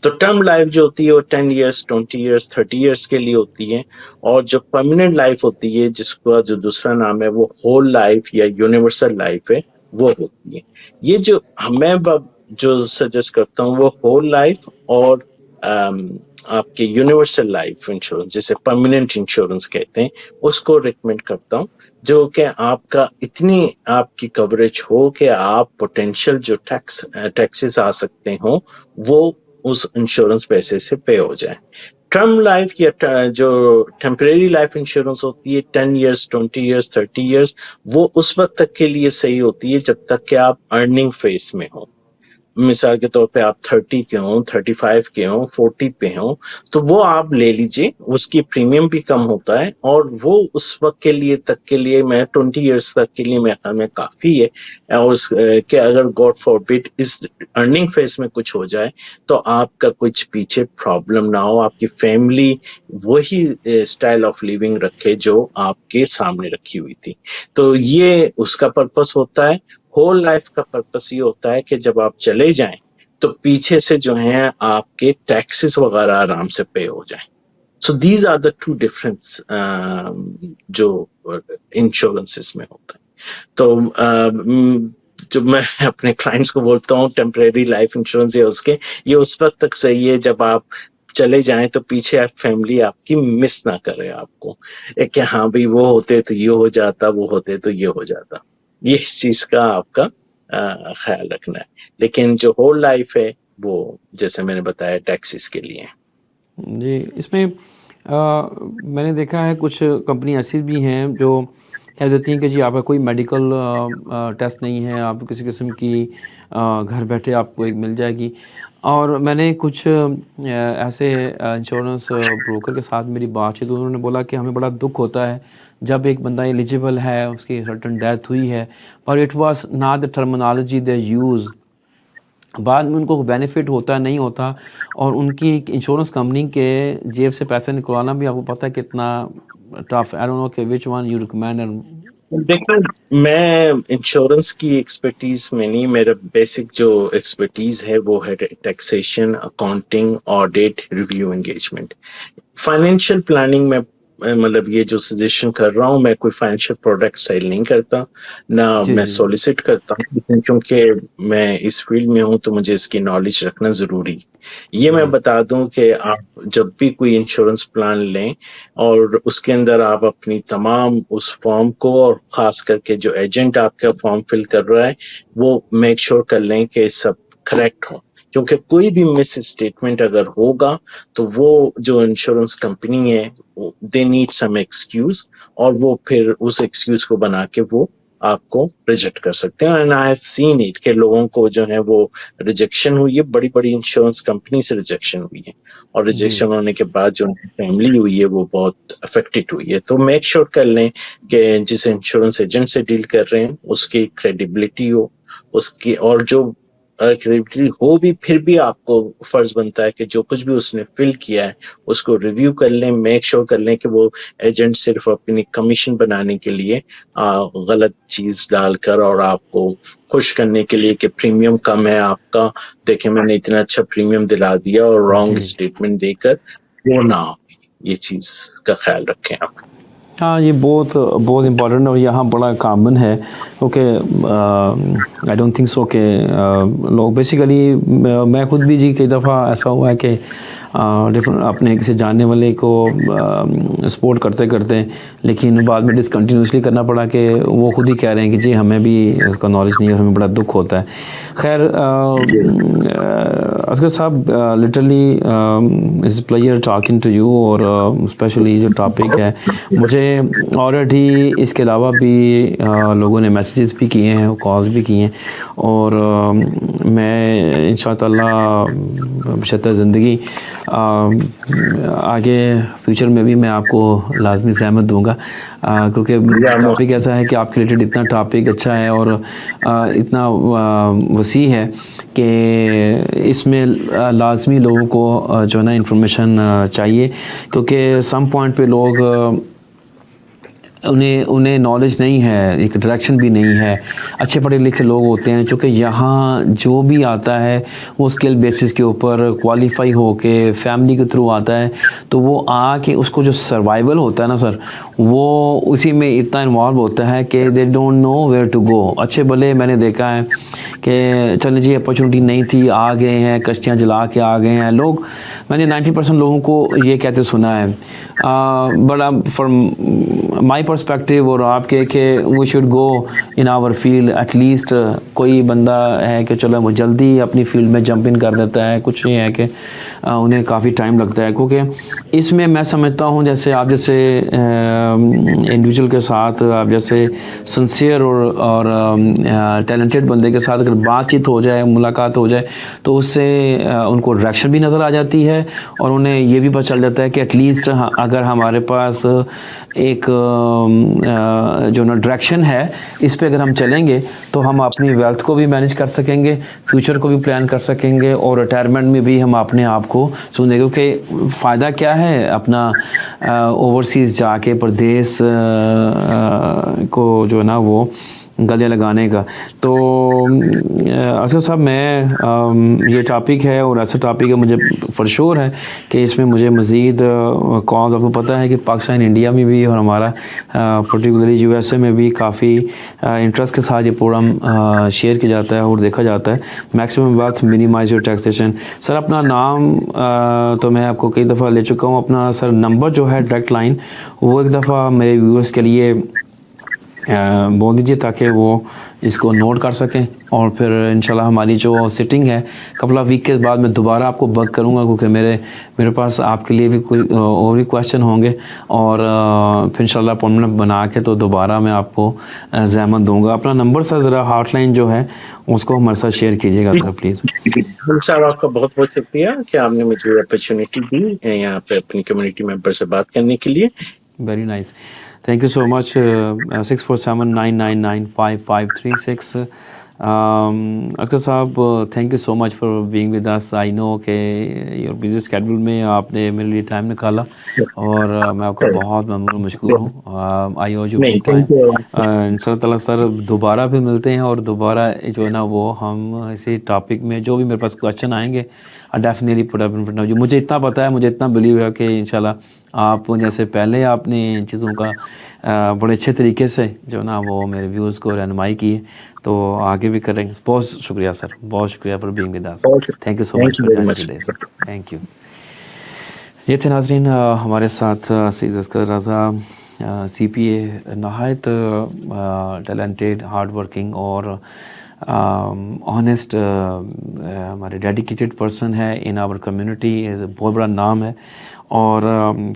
तो टर्म लाइफ जो होती है वो 10 इयर्स 20 इयर्स 30 इयर्स के लिए होती है, और जो परमानेंट लाइफ होती है जिसका जो दूसरा नाम है वो होल लाइफ या यूनिवर्सल लाइफ है, वो होती है। ये जो मैं जो सजेस्ट करता हूँ वो होल लाइफ और आपके यूनिवर्सल लाइफ इंश्योरेंस जिसे परमानेंट इंश्योरेंस कहते हैं, उसको रिकमेंड करता हूँ, जो कि आपका इतनी आपकी कवरेज हो कि आप पोटेंशियल जो टैक्सेस आ सकते हो वो उस इंश्योरेंस पैसे से पे हो जाए। टर्म लाइफ या जो टेम्परेरी लाइफ इंश्योरेंस होती है 10 इयर्स 20 इयर्स 30 इयर्स, वो उस वक्त तक के लिए सही होती है जब तक कि आप अर्निंग फेज में हो। मिसाल के तौर पे आप 30 के हो, 35 के हो, 40 पे हो, तो वो आप ले लीजिए, उसकी प्रीमियम भी कम होता है और वो उस वक्त के लिए तक के लिए मैं 20 इयर्स तक के लिए मेरे ख्याल में काफी है। और कि अगर गॉड फॉरबिड इस अर्निंग फेज में कुछ हो जाए तो आपका कुछ पीछे प्रॉब्लम ना हो, आपकी फैमिली वही स्टाइल ऑफ लिविंग रखे जो आपके सामने रखी हुई थी। तो ये उसका पर्पस होता है। होल लाइफ का पर्पस ये होता है कि जब आप चले जाएं तो पीछे से जो है आपके टैक्सेस वगैरह आराम से पे हो जाएं। So these are the two difference जो इंश्योरेंसेस में होता है। तो जो मैं अपने क्लाइंट्स को बोलता हूँ टेम्परेरी लाइफ इंश्योरेंस या उसके, ये उस वक्त तक सही है जब आप चले जाएं तो पीछे आप फैमिली आपकी मिस ना करे आपको, कि हाँ भाई वो होते तो ये हो जाता, वो होते तो ये हो जाता। ये इस चीज का आपका ख्याल रखना है। लेकिन जो होल लाइफ है वो जैसे मैंने बताया टैक्सेस के लिए। जी, इसमें मैंने देखा है कुछ कंपनी ऐसी भी हैं जो कह देती हैं कि जी आपका कोई मेडिकल टेस्ट नहीं है, आप किसी किस्म की घर बैठे आपको एक मिल जाएगी। और मैंने कुछ ऐसे इंश्योरेंस ब्रोकर के साथ मेरी बातचीत, तो उन्होंने बोला कि हमें बड़ा दुख होता है जब एक बंदा एलिजिबल है, उसकी सर्टन डेथ हुई है, पर it was not the terminology they use, बाद में उनको बेनिफिट होता नहीं होता, और उनकी इंश्योरेंस कंपनी के जेब से पैसे निकलवाना भी आपको पता है कितना टफ। आई डोंट नो कि which one you recommend. And देखो, मैं इंश्योरेंस की एक्सपर्टीज में नहीं, मेरा बेसिक जो एक्सपर्टीज है वो है taxation, accounting, audit, review, engagement. Financial planning में मतलब ये जो सजेशन कर रहा हूँ, मैं कोई फाइनेंशियल प्रोडक्ट सेल नहीं करता, ना जी मैं जी सॉलिसिट करता हूँ, क्योंकि मैं इस फील्ड में हूँ तो मुझे इसकी नॉलेज रखना जरूरी। ये मैं जी बता दूं कि आप जब भी कोई इंश्योरेंस प्लान लें और उसके अंदर आप अपनी तमाम उस फॉर्म को, और खास करके जो एजेंट आपका फॉर्म फिल कर रहा है, वो मेक श्योर कर लें कि सब करेक्ट हो, क्योंकि कोई भी मिस स्टेटमेंट अगर होगा तो वो जो इंश्योरेंस कंपनी है दे नीड सम एक्सक्यूज, और वो फिर उस एक्सक्यूज को बना के वो आपको रिजेक्ट कर सकते हैं। And I have seen it कि लोगों को जो है वो रिजेक्शन हुई है, बड़ी बड़ी इंश्योरेंस कंपनी से रिजेक्शन हुई है, और जी रिजेक्शन होने के बाद जो फैमिली हुई है वो बहुत अफेक्टेड हुई है। तो मेक श्योर कर लें कि जिस इंश्योरेंस एजेंट से डील कर रहे हैं उसकी क्रेडिबिलिटी हो, उसकी, और जो क्रेडिबिलिटी हो भी फिर भी आपको फर्ज बनता है कि जो कुछ भी उसने फिल किया है उसको रिव्यू कर लें, मेक श्योर कर लें कि वो एजेंट सिर्फ अपनी कमीशन बनाने के लिए गलत चीज डालकर और आपको खुश करने के लिए कि प्रीमियम कम है आपका, देखें मैंने इतना अच्छा प्रीमियम दिला दिया, और रॉन्ग जी। स्टेटमेंट देकर वो ना हो। ये चीज का ख्याल रखें आप। हाँ, ये बहुत बहुत इम्पोर्टेंट और यहाँ बड़ा कॉमन है, क्योंकि आई डोंट थिंक सो कि लोग बेसिकली, मैं खुद भी जी कई दफ़ा ऐसा हुआ है कि डिफरेंट अपने किसी जानने वाले को सपोर्ट करते करते, लेकिन बाद में डिसकंटिन्यूसली करना पड़ा कि वो खुद ही कह रहे हैं कि जी हमें भी उसका नॉलेज नहीं है और हमें बड़ा दुख होता है। खैर, असगर साहब, लिटरली इस प्लेयर टॉकिंग टू यू, और स्पेशली जो टॉपिक है, मुझे ऑलरेडी इसके अलावा भी लोगों ने मैसेजेस भी किए हैं, कॉल्स भी किए हैं, और मैं इंशाअल्लाह बशर्ते ज़िंदगी आगे फ्यूचर में भी मैं आपको लाजमी ज़हमत दूंगा, क्योंकि टॉपिक ऐसा है कि आपके रिलेटेड इतना टॉपिक अच्छा है और इतना वसी है कि इसमें लाजमी लोगों को जो है ना इंफॉर्मेशन चाहिए, क्योंकि सम पॉइंट पे लोग उन्हें नॉलेज नहीं है, एक डायरेक्शन भी नहीं है। अच्छे पढ़े लिखे लोग होते हैं, चूँकि यहाँ जो भी आता है वो स्किल बेसिस के ऊपर क्वालिफाई होके फैमिली के थ्रू आता है, तो वो आके उसको जो सर्वाइवल होता है ना सर, वो उसी में इतना इन्वॉल्व होता है कि they don't know where to go. अच्छे भले मैंने देखा है कि चलो जी अपॉर्चुनिटी नहीं थी, आ गए हैं, कश्तियाँ जला के आ गए हैं लोग। मैंने 90% लोगों को ये कहते सुना है, बड़ा फ्रॉम माई पर्सपेक्टिव और आपके, कि we should go in our field. At least कोई बंदा है कि चलो वो जल्दी अपनी फील्ड में जंप इन कर देता है, कुछ ये है कि उन्हें काफ़ी टाइम लगता है, क्योंकि इसमें मैं समझता हूँ जैसे आप जैसे इंडिविजुअल के साथ आप जैसे सिंसियर और टैलेंटेड बंदे के साथ अगर बातचीत हो जाए, मुलाकात हो जाए, तो उससे उनको डायरेक्शन भी नज़र आ जाती है और उन्हें ये भी पता चल जाता है कि एटलीस्ट अगर हमारे पास एक जो ना डायरेक्शन है, इस पे अगर हम चलेंगे तो हम अपनी वेल्थ को भी मैनेज कर सकेंगे, फ्यूचर को भी प्लान कर सकेंगे और रिटायरमेंट में भी हम अपने आप को सुनेंगे। क्योंकि फ़ायदा क्या है अपना ओवरसीज़ जाके प्रदेश को जो है ना वो गले लगाने का। तो असद साहब, मैं ये टॉपिक है और ऐसा टॉपिक है, मुझे फॉर श्योर है कि इसमें मुझे मज़ीद कॉल्स, आपको पता है कि पाकिस्तान इंडिया में भी और हमारा पर्टिकुलरली यूएसए में भी काफ़ी इंटरेस्ट के साथ ये प्रोग्राम शेयर किया जाता है और देखा जाता है। Maximum wealth minimise your taxation. Sir अपना नाम तो मैं आपको कई दफ़ा ले चुका हूँ, अपना सर नंबर जो है डायरेक्ट लाइन वो एक दफ़ा मेरे व्यूअर्स के लिए बोल दीजिए ताकि वो इसको नोट कर सकें और फिर इंशाल्लाह हमारी जो सिटिंग है कपल ऑफ वीक के बाद मैं दोबारा आपको बग करूँगा, क्योंकि मेरे पास आपके लिए भी कोई और भी क्वेश्चन होंगे और फिर इंशाल्लाह अपॉइंटमेंट बना के तो दोबारा मैं आपको ज़हमत दूँगा। अपना नंबर सर ज़रा हॉटलाइन जो है उसको हमारे साथ शेयर कीजिएगा सर प्लीज़। सर आपका बहुत बहुत शुक्रिया कि आपने मुझे अपॉर्चुनिटी दी यहाँ पर अपनी कम्युनिटी मेंबर से बात करने के लिए। Very nice. Thank you so much. 647-999-5536. Oscar साहब, thank you so much for being with us. I know कि योर बिजी स्केड्यूल में आपने मेरे लिए टाइम निकाला और मैं आपका बहुत ममनून मशकूर हूँ। आई ओ यू बिग टाइम। इंशाल्लाह ताला सर दोबारा भी मिलते हैं और दोबारा जो है ना वो हम इसी टॉपिक में जो भी मेरे पास क्वेश्चन आएंगे definitely put up in front of you. मुझे इतना पता है, मुझे इतना बिलीव है कि इंशाल्लाह आप जैसे पहले आपने इन चीज़ों का बड़े अच्छे तरीके से जो ना वो मेरे व्यूज़ को रहनुमाई की है, तो आगे भी करेंगे। बहुत शुक्रिया सर, बहुत शुक्रिया for being with us. Thank you so much for today sir. Thank you. ये थे नाज़रीन हमारे साथ सैयद अस्कर रज़ा, CPA, नहायत टैलेंटेड, हार्ड वर्किंग और ऑनेस्ट हमारे डेडिकेटेड पर्सन है इन आवर कम्युनिटी। बहुत बड़ा नाम है और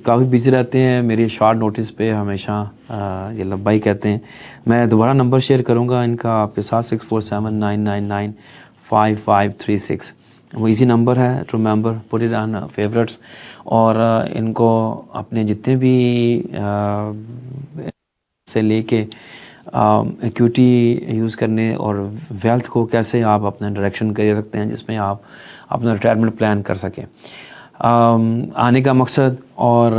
काफ़ी बिजी रहते हैं। मेरी शॉर्ट नोटिस पे हमेशा ये लब्बाई कहते हैं। मैं दोबारा नंबर शेयर करूँगा इनका आपके साथ 647-999-5536। वो इजी नंबर है to remember, put it on favourites और इनको अपने जितने भी से लेके इक्विटी यूज़ करने और वेल्थ को कैसे आप अपना डायरेक्शन कर सकते हैं जिसमें आप अपना रिटायरमेंट प्लान कर सकें। आने का मकसद और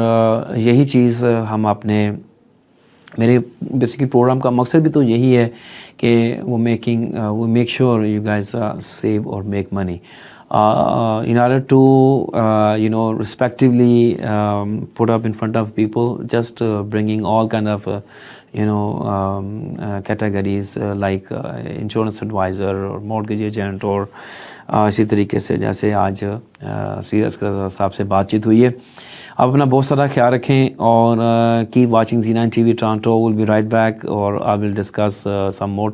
यही चीज़ हम अपने मेरे बेसिकली प्रोग्राम का मकसद भी तो यही है कि वो make sure you guys save और make money in order to respectively put up in front of people, just bringing all kind of categories like insurance advisor or mortgage agent और इसी तरीके से जैसे आज सैयद अस्कर साहब से बातचीत हुई है। आप अपना बहुत सारा ख्याल रखें और keep watching Z9 TV Toronto. We'll be right back or I will discuss some more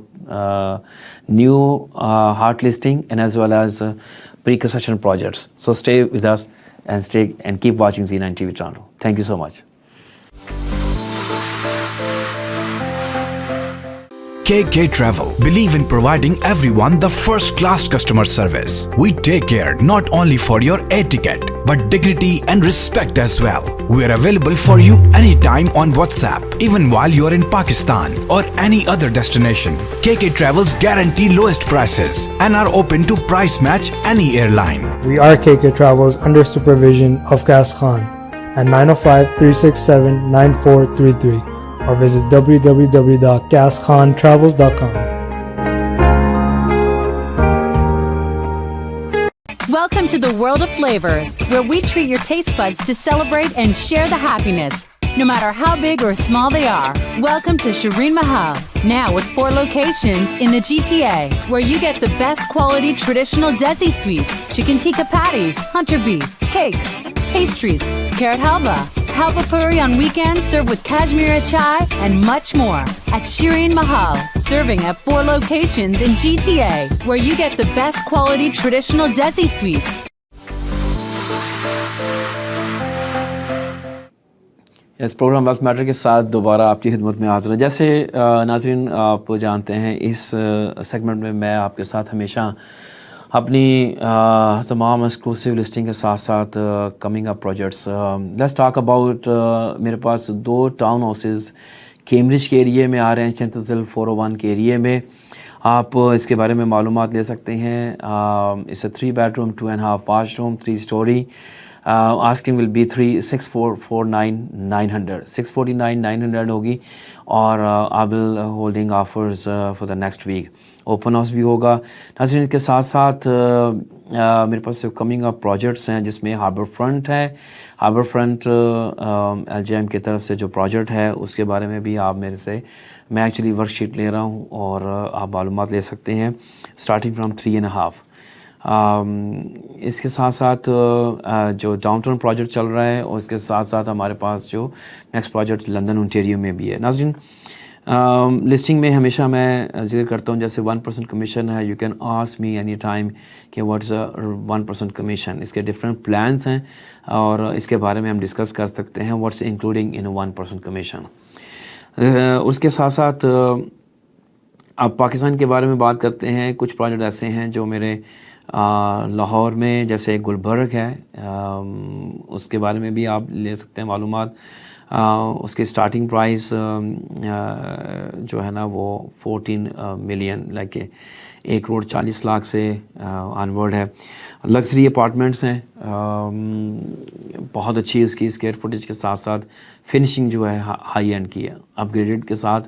new heart listing and as well as pre-construction projects. So stay with us and keep watching Z9 TV Toronto. Thank you so much. KK Travel believe in providing everyone the first class customer service. We take care not only for your air ticket but dignity and respect as well. We are available for you anytime on WhatsApp, even while you are in Pakistan or any other destination. KK Travels guarantee lowest prices and are open to price match any airline. We are KK Travels under supervision of Gas Khan at 905-367-9433 or visit www.gaskhontravels.com. Welcome to the world of flavors, where we treat your taste buds to celebrate and share the happiness, no matter how big or small they are. Welcome to Shireen Mahal, now with 4 locations in the GTA, where you get the best quality traditional Desi sweets, chicken tikka patties, hunter beef, cakes, pastries, carrot halva, halva puri on weekends served with Kashmiri chai, and much more. At Shireen Mahal, serving at 4 locations in GTA, where you get the best quality traditional Desi sweets. इस programme wealth matter के साथ दोबारा आपकी खिदमत में हाजिर है। जैसे नाज़रीन आप जानते हैं, इस सेगमेंट में मैं आपके साथ हमेशा अपनी तमाम एक्सक्लूसिव लिस्टिंग के साथ साथ coming up projects, let's talk about, मेरे पास 2 टाउन हाउसेस कैम्ब्रिज के एरिए में आ रहे हैं, चंतजिल 401 के एरिए में। आप इसके बारे में मालूमात ले सकते हैं। It's 3 bedroom 2.5 washroom 3 story। Asking will be 649,900 649,900 होगी। और I will holding offers for the next week. Open house भी होगा। नाज़रीन इसके साथ साथ मेरे पास जो कमिंग अप प्रोजेक्ट्स हैं जिसमें हार्बर फ्रंट है। हार्बर फ्रंट LJM की तरफ से जो प्रोजेक्ट है उसके बारे में भी आप मेरे से, मैं एक्चुअली वर्कशीट ले रहा हूँ और आप मालूमात ले सकते हैं स्टार्टिंग फ्राम 3.5। इसके साथ साथ जो डाउनटाउन प्रोजेक्ट चल रहा है और इसके साथ साथ हमारे पास जो नेक्स्ट प्रोजेक्ट लंदन ओंटारियो में भी है। नाज़रीन लिस्टिंग में हमेशा मैं जिक्र करता हूँ, जैसे 1% कमीशन है। You can ask me any time कि व्हाट इज़ 1% कमीशन। इसके डिफरेंट प्लान्स हैं और इसके बारे में हम डिस्कस कर सकते हैं, व्हाट्स इंक्लूडिंग इन 1% कमीशन। उसके साथ साथ अब पाकिस्तान के बारे में बात करते हैं। कुछ प्रोजेक्ट ऐसे हैं जो मेरे लाहौर में, जैसे गुलबर्ग है, उसके बारे में भी आप ले सकते हैं मालूमात। उसके स्टार्टिंग प्राइस जो है ना वो 14 मिलियन, लाइक 1,40,00,000 से ऑनवर्ड है। लग्जरी अपार्टमेंट्स हैं, बहुत अच्छी उसकी स्क्वायर फुटेज के साथ साथ फिनिशिंग जो है हाई एंड की है, अपग्रेडेड के साथ।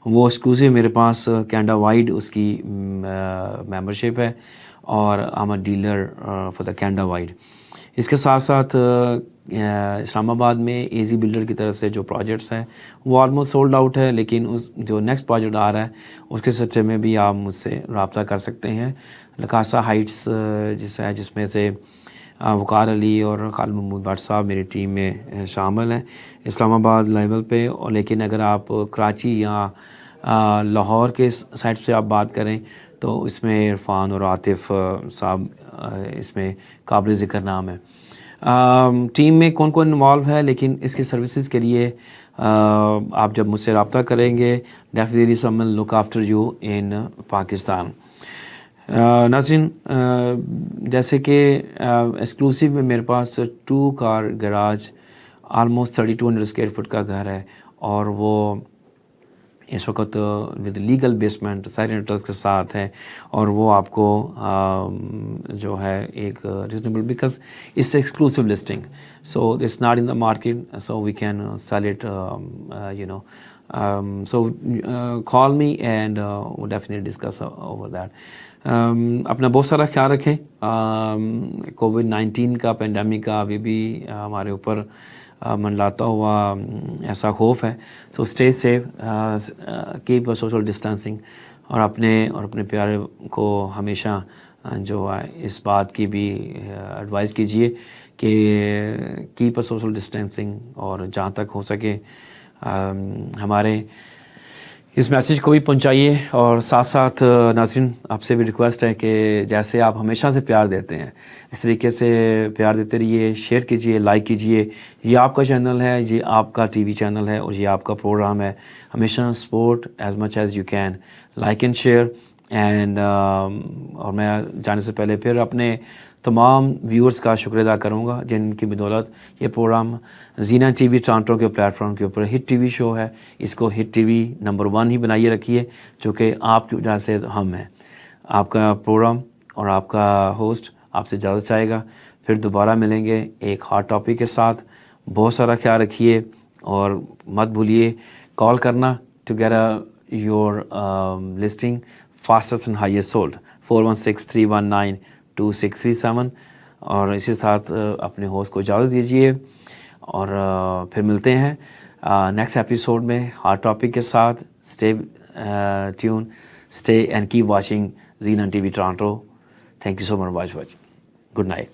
वो एक्सक्लूसिव मेरे पास कैनेडा वाइड उसकी मेंबरशिप है और I am a dealer for the Canada wide. इसके साथ साथ इस्लामाबाद में एजी बिल्डर की तरफ से जो प्रोजेक्ट्स हैं वो ऑलमोस्ट सोल्ड आउट है, लेकिन उस जो नेक्स्ट प्रोजेक्ट आ रहा है उसके सिलसिले में भी आप मुझसे रब्ता कर सकते हैं। लकासा हाइट्स जिसमें से वकार अली और खालिद महमूद भट्ट साहब मेरी टीम में शामिल हैं इस्लामाबाद लेवल पे। और लेकिन अगर आप कराची या लाहौर के साइड से आप बात करें तो इसमें इरफान और आतिफ साहब इसमें काबिल ज़िक्र नाम है। टीम में कौन कौन इन्वॉल्व है, लेकिन इसकी सर्विसेज के लिए आप जब मुझसे रब्ता करेंगे, definitely some will look after you in Pakistan. नाज़रीन जैसे कि एक्सक्लूसिव में मेरे पास 2 car garage almost 3200 square foot का घर है और वो इस वक्त विद लीगल बेसमेंट साइरेंटर्स के साथ है। और वो आपको जो है एक reasonable, because it's exclusive listing, so it's not in the market, so we can sell it you know. So call me and we'll definitely discuss over that. अपना बहुत सारा ख्याल रखें। कोविड-19 का पेंडेमिक का अभी भी हमारे ऊपर मंडलाता हुआ ऐसा खौफ है। So stay safe, keep social distancing और अपने प्यारे को हमेशा जो है इस बात की भी एडवाइस कीजिए कि कीप सोशल डिस्टेंसिंग और जहाँ तक हो सके हमारे इस मैसेज को भी पहुंचाइए। और साथ साथ नाज़रीन आपसे भी रिक्वेस्ट है कि जैसे आप हमेशा से प्यार देते हैं इस तरीके से प्यार देते रहिए, शेयर कीजिए, लाइक कीजिए। ये आपका चैनल है, ये आपका टीवी चैनल है और ये आपका प्रोग्राम है। हमेशा support as much as you can, like and share and. और मैं जाने से पहले फिर अपने तमाम व्यूअर्स का शुक्र अदा करूँगा जिनकी बदौलत ये प्रोग्राम जीना टीवी टोरंटो के प्लेटफॉर्म के ऊपर हिट टीवी शो है। इसको हिट टीवी नंबर 1 ही बनाइए रखिए, जो कि आपकी वजह से हम हैं। आपका प्रोग्राम और आपका होस्ट आपसे इजाज़त चाहेगा। फिर दोबारा मिलेंगे एक हॉट टॉपिक के साथ। बहुत सारा ख्याल रखिए और मत भूलिए कॉल करना to get your listing fastest and highest sold 416-319-2637। और इसी साथ अपने होस्ट को इजाज़त दीजिए और फिर मिलते हैं नेक्स्ट एपिसोड में हॉट टॉपिक के साथ। Stay tune, stay and keep watching Jeena TV Toronto. Thank you so much watching. Good night.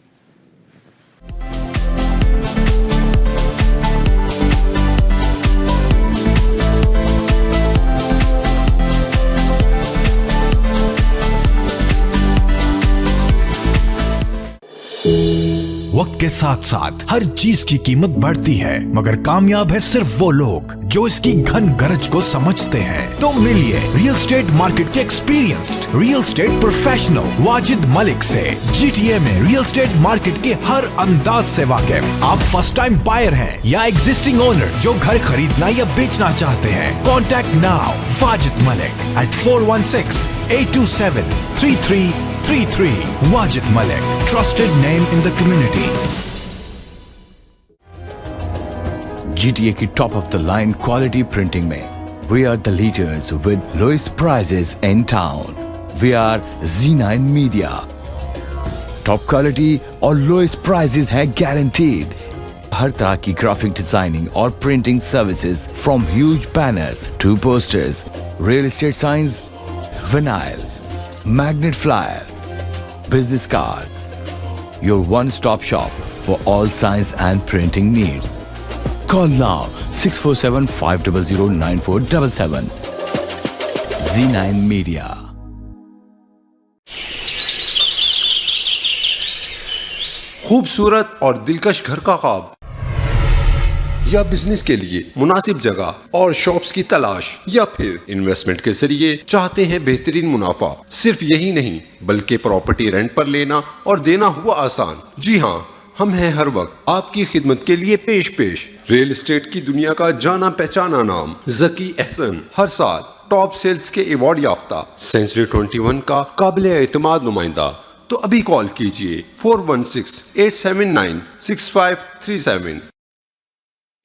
वक्त के साथ साथ हर चीज की कीमत बढ़ती है, मगर कामयाब है सिर्फ वो लोग जो इसकी घन गरज को समझते हैं। तो मिलिए रियल एस्टेट मार्केट के experienced real estate professional Wajid Malik से, GTA में रियल एस्टेट मार्केट के हर अंदाज से वाकिफ। आप फर्स्ट टाइम बायर हैं या एग्जिस्टिंग ओनर जो घर खरीदना या बेचना चाहते हैं, contact now Wajid Malik at 416-827-3333. Wajid Malik, trusted name in the community. GTA की top of the line quality printing में we are the leaders with lowest prices in town. We are Z9 Media. Top quality और lowest prices है guaranteed. हर तरह की graphic designing और printing services from huge banners to posters, real estate signs, vinyl, magnet flyer, business card. Your one-stop shop for all science and printing needs. Call now 647-500-9477. Z9 Media. खूबसूरत और दिलकश घर का ख्वाब या बिजनेस के लिए मुनासिब जगह और शॉप्स की तलाश या फिर इन्वेस्टमेंट के जरिए चाहते हैं बेहतरीन मुनाफा। सिर्फ यही नहीं बल्कि प्रॉपर्टी रेंट पर लेना और देना हुआ आसान। जी हाँ, हम हैं हर वक्त आपकी खिदमत के लिए पेश रियल एस्टेट की दुनिया का जाना पहचाना नाम जकी एहसन, हर साल टॉप सेल्स के अवार्ड याफ्ता, सेंचुरी 21 का काबिल एतमाद नुमाइंदा। तो अभी कॉल कीजिए 416-879-6537।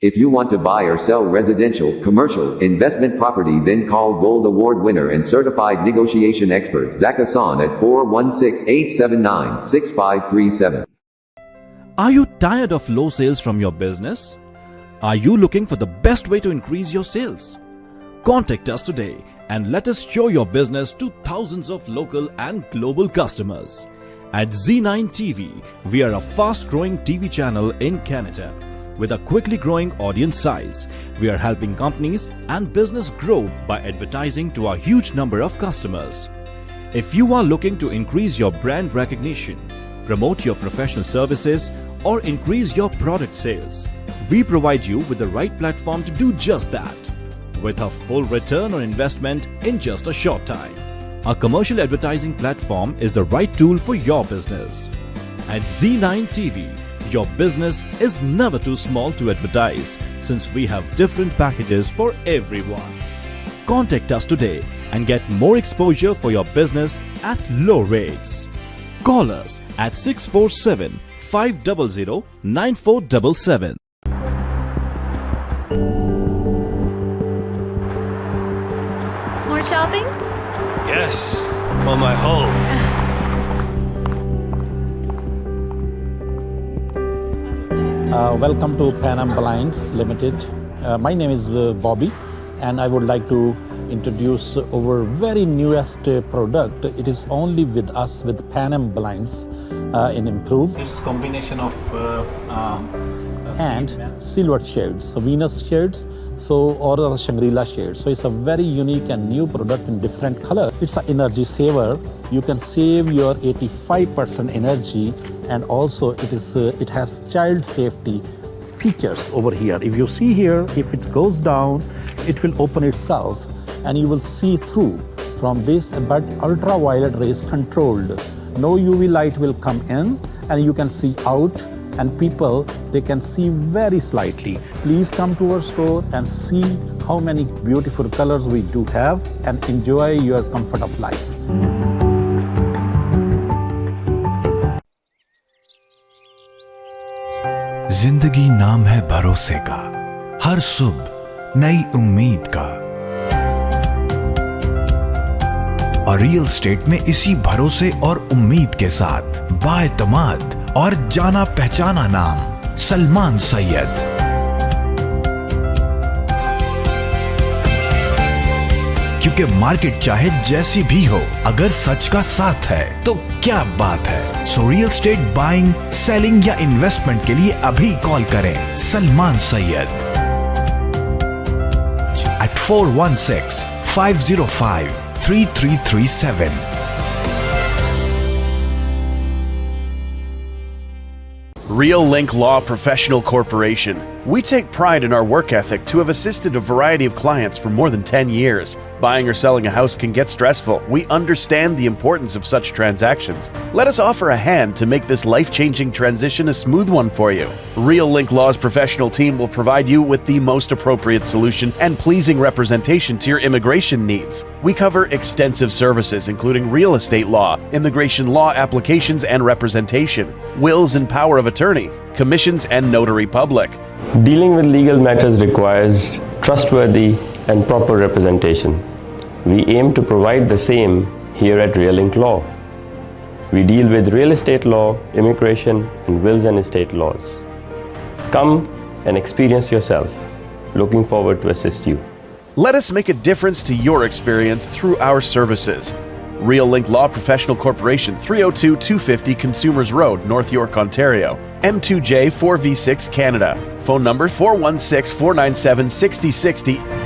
If you want to buy or sell residential, commercial, investment property, then call Gold Award winner and certified negotiation expert Zach Hassan at 416-879-6537. Are you tired of low sales from your business? Are you looking for the best way to increase your sales? Contact us today and let us show your business to thousands of local and global customers. At Z9 TV, we are a fast-growing TV channel in Canada. With a quickly growing audience size, we are helping companies and business grow by advertising to a huge number of customers. If you are looking to increase your brand recognition, promote your professional services, or increase your product sales, we provide you with the right platform to do just that, with a full return on investment in just a short time. A commercial advertising platform is the right tool for your business. At Z9 TV, your business is never too small to advertise, since we have different packages for everyone. Contact us today and get more exposure for your business at low rates. Call us at 647-500-9477. More shopping? Yes, on my home. Welcome to Pan Am Blinds Limited. My name is Bobby, and I would like to introduce our very newest product. It is only with us with Pan Am Blinds in improved. It's combination of and silver shades, so Venus shades, or Shangri-La shades. So it's a very unique and new product in different color. It's an energy saver. You can save your 85% energy, and also it has child safety features over here. If you see here, if it goes down, it will open itself, and you will see through from this, but ultraviolet rays controlled. No UV light will come in, and you can see out, and people, they can see very slightly. Please come to our store and see how many beautiful colors we do have, and enjoy your comfort of life. जिंदगी नाम है भरोसे का, हर सुबह नई उम्मीद का, और रियल एस्टेट में इसी भरोसे और उम्मीद के साथ बाएतमाद और जाना पहचाना नाम सलमान सैयद। क्योंकि मार्केट चाहे जैसी भी हो, अगर सच का साथ है तो क्या बात है। So real estate buying, selling या इन्वेस्टमेंट के लिए अभी कॉल करें Salman Syed at 416-505-3337. Real Link Law Professional Corporation. We take pride in our work ethic to have assisted a variety of clients for more than 10 years. Buying or selling a house can get stressful. We understand the importance of such transactions. Let us offer a hand to make this life-changing transition a smooth one for you. Real Link Law's professional team will provide you with the most appropriate solution and pleasing representation to your immigration needs. We cover extensive services including real estate law, immigration law applications and representation, wills and power of attorney, commissions and notary public. Dealing with legal matters requires trustworthy and proper representation. We aim to provide the same here at Real Link Law. We deal with real estate law, immigration, and wills and estate laws. Come and experience yourself. Looking forward to assist you. Let us make a difference to your experience through our services. Real Link Law Professional Corporation, 302-250 Consumers Road, North York, Ontario. M2J 4V6 Canada. Phone number 416-497-6060.